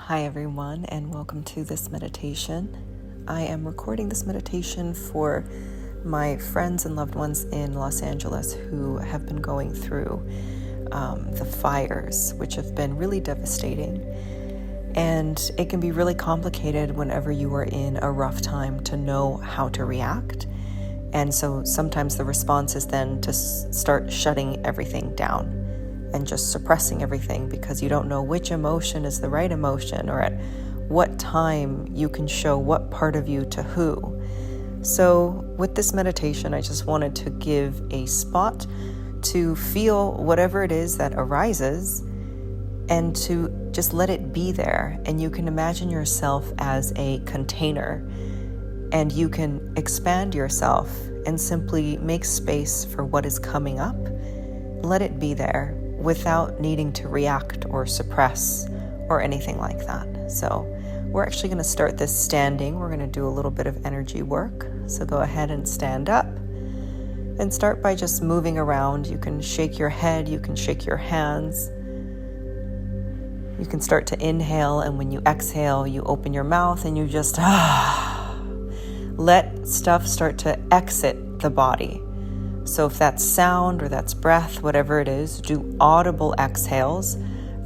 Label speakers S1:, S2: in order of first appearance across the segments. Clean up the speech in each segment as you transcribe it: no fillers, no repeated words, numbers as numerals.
S1: Hi everyone, and welcome to this meditation. I am recording this meditation for my friends and loved ones in Los Angeles who have been going through the fires, which have been really devastating. And it can be really complicated whenever you are in a rough time to know how to react. And so sometimes the response is then to start shutting everything down and just suppressing everything because you don't know which emotion is the right emotion or at what time you can show what part of you to who. So with this meditation, I just wanted to give a spot to feel whatever it is that arises and to just let it be there. And you can imagine yourself as a container and you can expand yourself and simply make space for what is coming up. Let it be there without needing to react or suppress or anything like that. So we're actually going to start this standing. We're going to do a little bit of energy work. So go ahead and stand up and start by just moving around. You can shake your head, you can shake your hands. You can start to inhale, and when you exhale, you open your mouth and you just let stuff start to exit the body. So if that's sound or that's breath, whatever it is, do audible exhales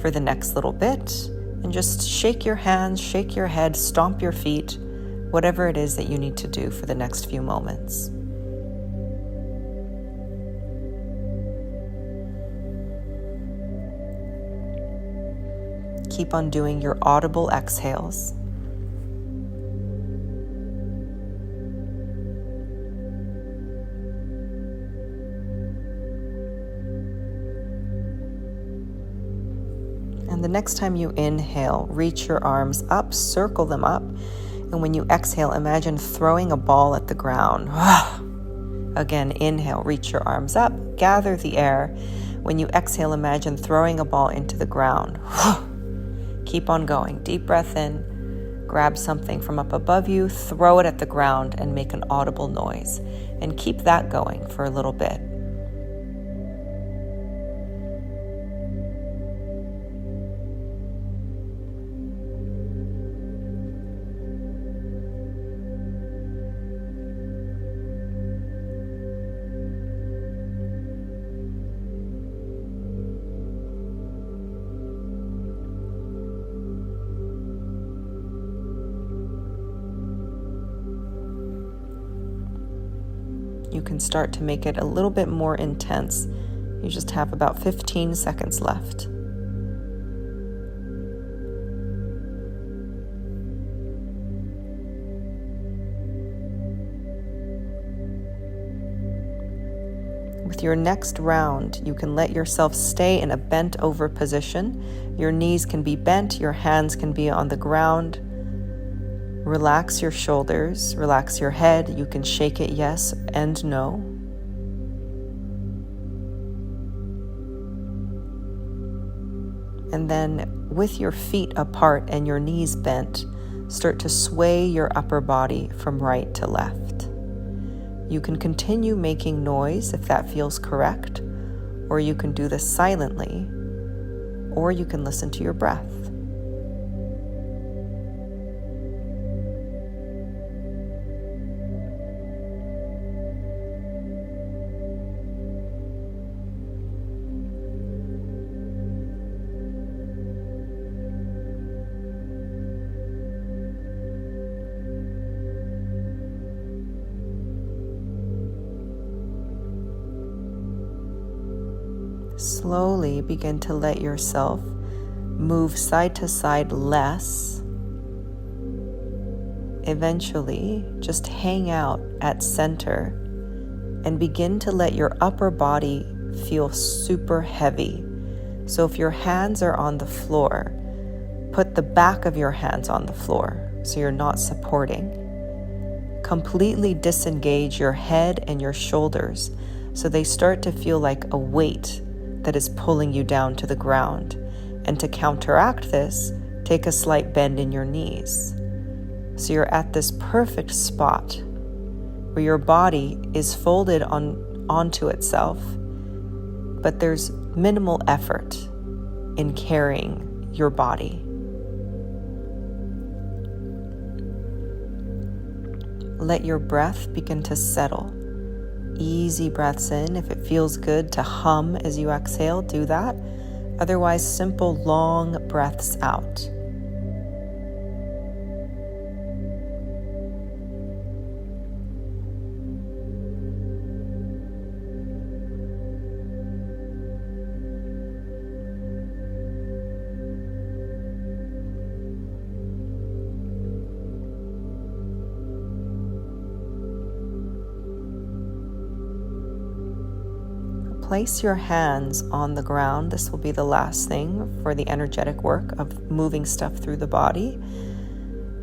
S1: for the next little bit and just shake your hands, shake your head, stomp your feet, whatever it is that you need to do for the next few moments. Keep on doing your audible exhales. And the next time you inhale, reach your arms up, circle them up. And when you exhale, imagine throwing a ball at the ground. Again, inhale, reach your arms up, gather the air. When you exhale, imagine throwing a ball into the ground. Keep on going. Deep breath in, grab something from up above you, throw it at the ground, and make an audible noise. And keep that going for a little bit. You can start to make it a little bit more intense. You just have about 15 seconds left. With your next round, you can let yourself stay in a bent over position. Your knees can be bent, your hands can be on the ground. Relax your shoulders, relax your head. You can shake it yes and no. And then with your feet apart and your knees bent, start to sway your upper body from right to left. You can continue making noise if that feels correct, or you can do this silently, or you can listen to your breath. Slowly begin to let yourself move side to side less. Eventually, just hang out at center and begin to let your upper body feel super heavy. So if your hands are on the floor, put the back of your hands on the floor so you're not supporting. Completely disengage your head and your shoulders so they start to feel like a weight that is pulling you down to the ground. And to counteract this, take a slight bend in your knees. So you're at this perfect spot where your body is folded onto itself, but there's minimal effort in carrying your body. let your breath begin to settle. Easy breaths in. If it feels good to hum as you exhale, do that. Otherwise, simple long breaths out. Place your hands on the ground. This will be the last thing for the energetic work of moving stuff through the body.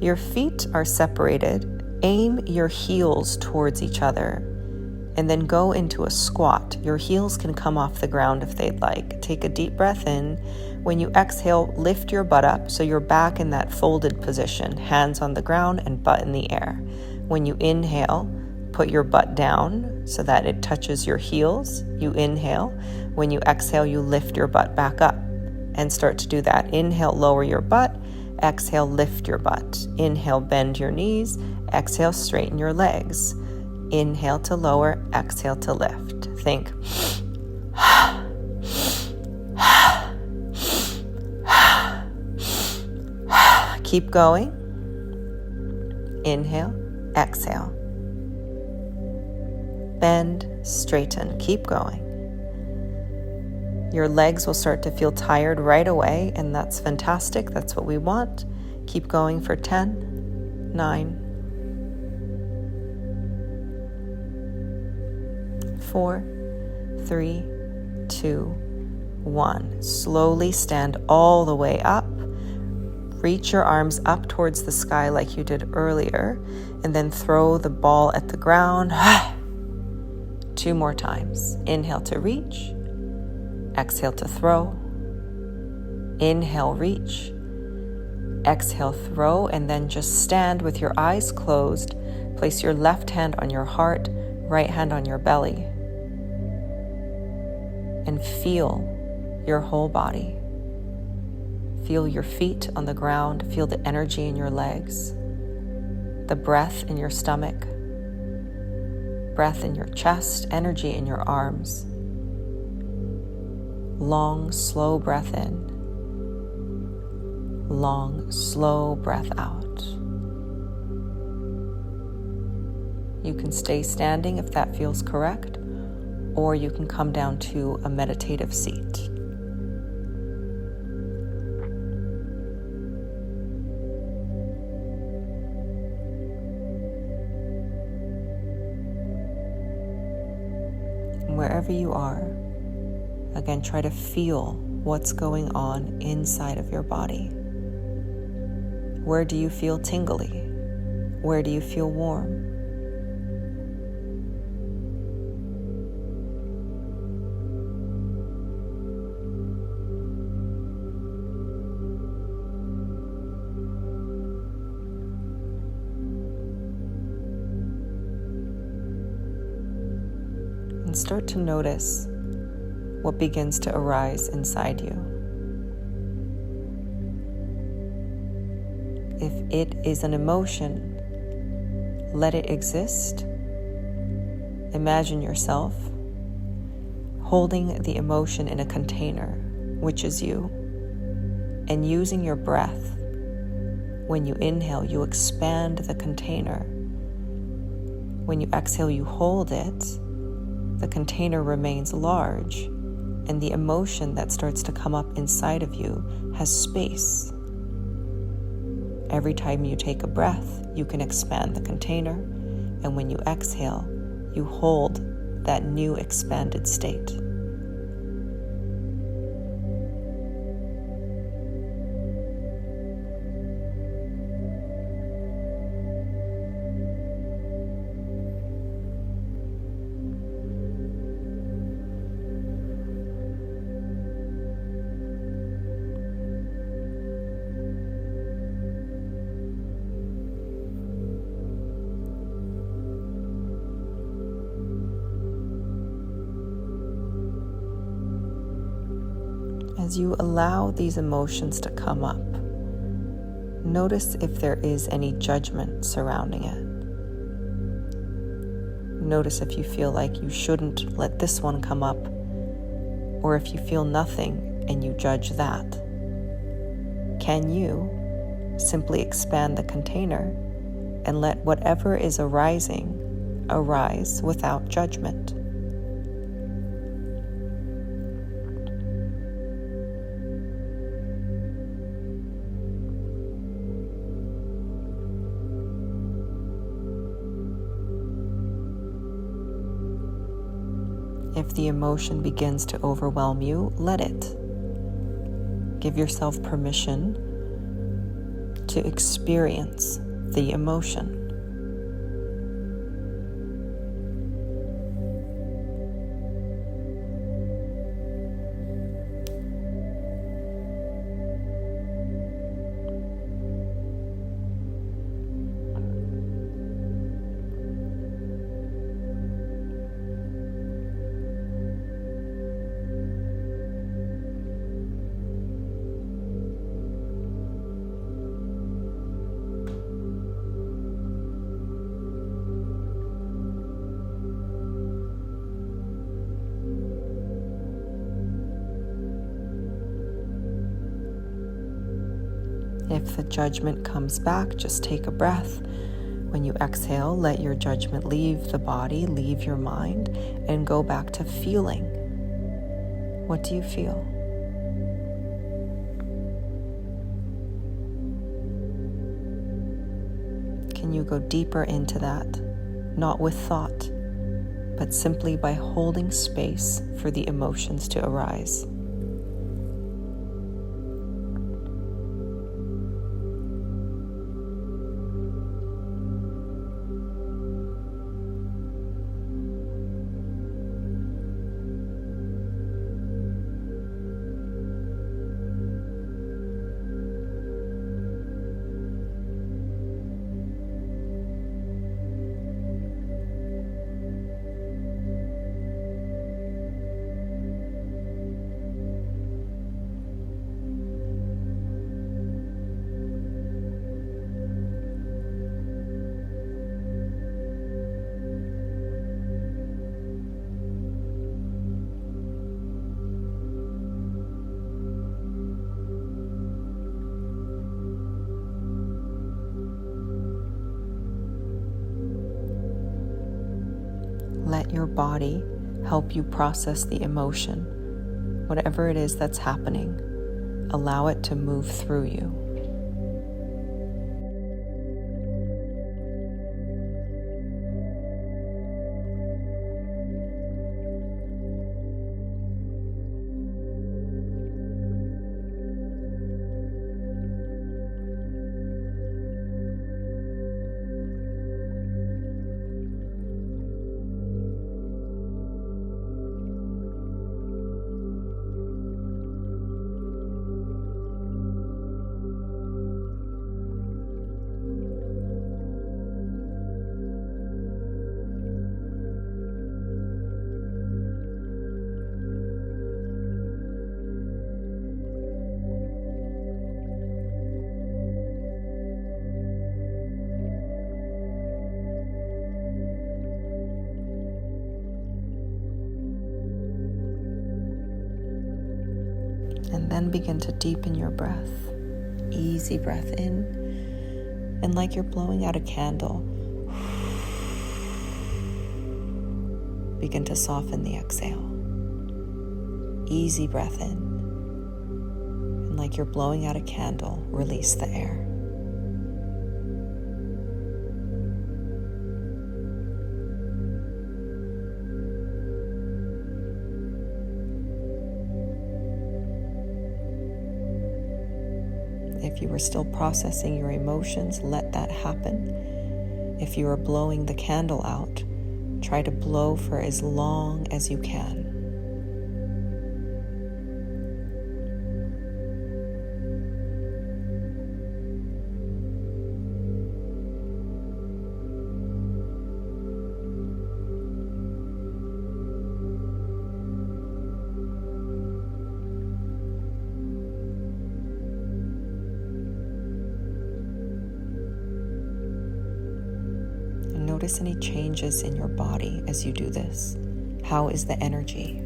S1: Your feet are separated. Aim your heels towards each other and then go into a squat. Your heels can come off the ground if they'd like. Take a deep breath in. When you exhale, lift your butt up so you're back in that folded position, hands on the ground and butt in the air. When you inhale, put your butt down so that it touches your heels. You inhale. When you exhale, you lift your butt back up and start to do that. Inhale, lower your butt. Exhale, lift your butt. Inhale, bend your knees. Exhale, straighten your legs. Inhale to lower, exhale to lift. Think. Keep going. Inhale, exhale. Bend, straighten, keep going. Your legs will start to feel tired right away, and that's fantastic. That's what we want. Keep going for 10, 9, 4, 3, 2, 1. Slowly stand all the way up. Reach your arms up towards the sky like you did earlier, and then throw the ball at the ground. 2 more times. Inhale to reach. Exhale to throw. Inhale, reach. Exhale, throw, and then just stand with your eyes closed. Place your left hand on your heart, right hand on your belly. And feel your whole body. Feel your feet on the ground. Feel the energy in your legs. The breath in your stomach. Breath in your chest, energy in your arms. Long, slow breath in. Long, slow breath out. You can stay standing if that feels correct, or you can come down to a meditative seat. Wherever you are, again, try to feel what's going on inside of your body. Where do you feel tingly? Where do you feel warm? And start to notice what begins to arise inside you. If it is an emotion, let it exist. Imagine yourself holding the emotion in a container, which is you, and using your breath. When you inhale, you expand the container. When you exhale, you hold it. The container remains large, and the emotion that starts to come up inside of you has space. Every time you take a breath, you can expand the container, and when you exhale, you hold that new expanded state. As you allow these emotions to come up, notice if there is any judgment surrounding it. Notice if you feel like you shouldn't let this one come up, or if you feel nothing and you judge that. Can you simply expand the container and let whatever is arising arise without judgment? If the emotion begins to overwhelm you, let it. Give yourself permission to experience the emotion. If the judgment comes back, just take a breath. When you exhale, let your judgment leave the body, leave your mind, and go back to feeling. What do you feel? Can you go deeper into that? Not with thought, but simply by holding space for the emotions to arise. Let your body help you process the emotion. Whatever it is that's happening, allow it to move through you. And then begin to deepen your breath. Easy breath in. And like you're blowing out a candle, begin to soften the exhale. Easy breath in. And like you're blowing out a candle, release the air. If you were still processing your emotions, let that happen. If you are blowing the candle out, try to blow for as long as you can. notice any changes in your body as you do this. How is the energy?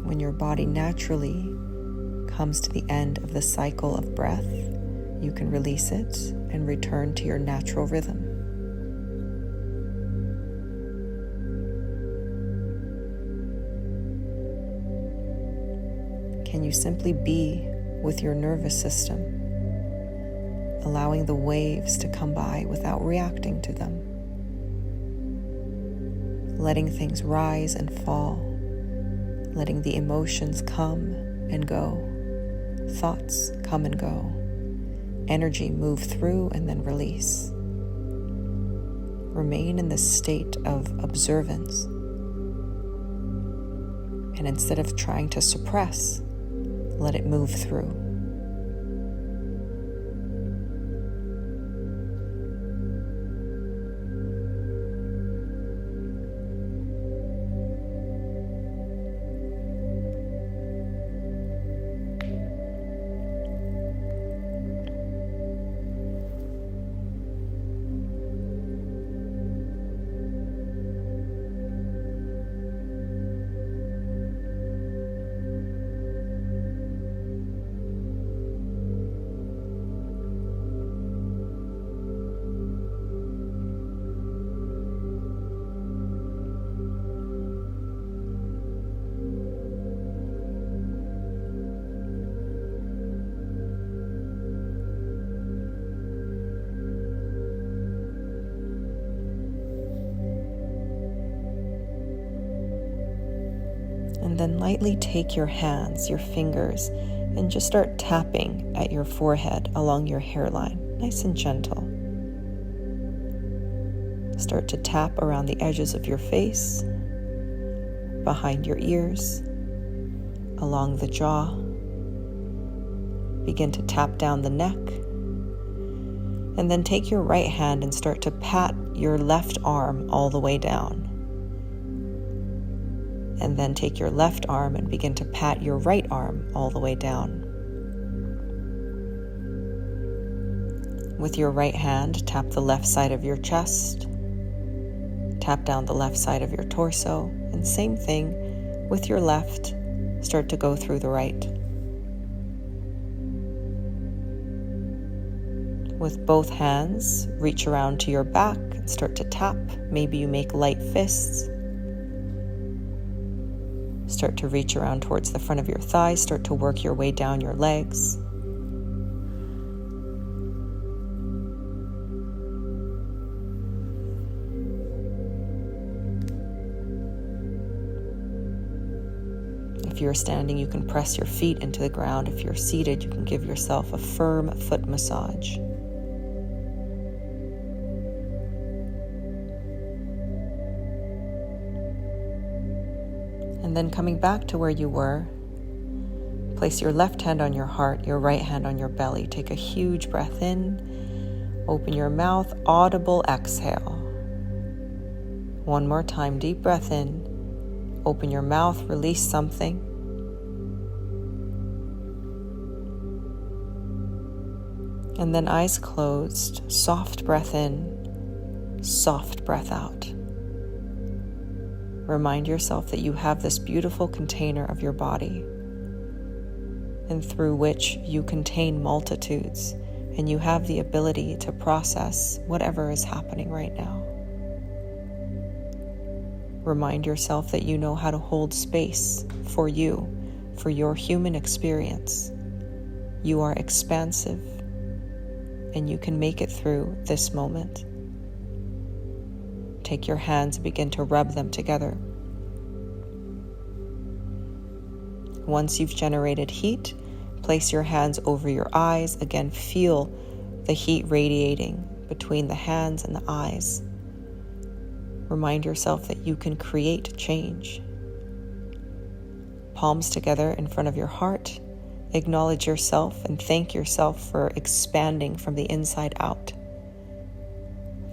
S1: When your body naturally comes to the end of the cycle of breath, you can release it and return to your natural rhythm. Can you simply be with your nervous system, allowing the waves to come by without reacting to them, letting things rise and fall, letting the emotions come and go, thoughts come and go, energy move through and then release. Remain in this state of observance, and instead of trying to suppress, let it move through. And then lightly take your hands, your fingers, and just start tapping at your forehead along your hairline, nice and gentle. Start to tap around the edges of your face, behind your ears, along the jaw. Begin to tap down the neck. And then take your right hand and start to pat your left arm all the way down. And then take your left arm and begin to pat your right arm all the way down. With your right hand, tap the left side of your chest. Tap down the left side of your torso. And same thing with your left, start to go through the right. With both hands, reach around to your back and start to tap. Maybe you make light fists. Start to reach around towards the front of your thighs. Start to work your way down your legs. If you're standing, you can press your feet into the ground. If you're seated, you can give yourself a firm foot massage. And then coming back to where you were, place your left hand on your heart, your right hand on your belly. Take a huge breath in, open your mouth, audible exhale. One more time, deep breath in, open your mouth, release something. And then eyes closed, soft breath in, soft breath out. Remind yourself that you have this beautiful container of your body, and through which you contain multitudes, and you have the ability to process whatever is happening right now. Remind yourself that you know how to hold space for you, for your human experience. You are expansive, and you can make it through this moment. Take your hands and begin to rub them together. Once you've generated heat, place your hands over your eyes. Again, feel the heat radiating between the hands and the eyes. Remind yourself that you can create change. Palms together in front of your heart. Acknowledge yourself and thank yourself for expanding from the inside out.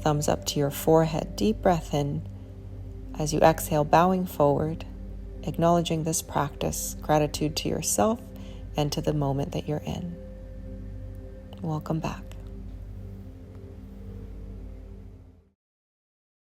S1: Thumbs up to your forehead. Deep breath in. As you exhale, bowing forward, acknowledging this practice, gratitude to yourself and to the moment that you're in. Welcome back.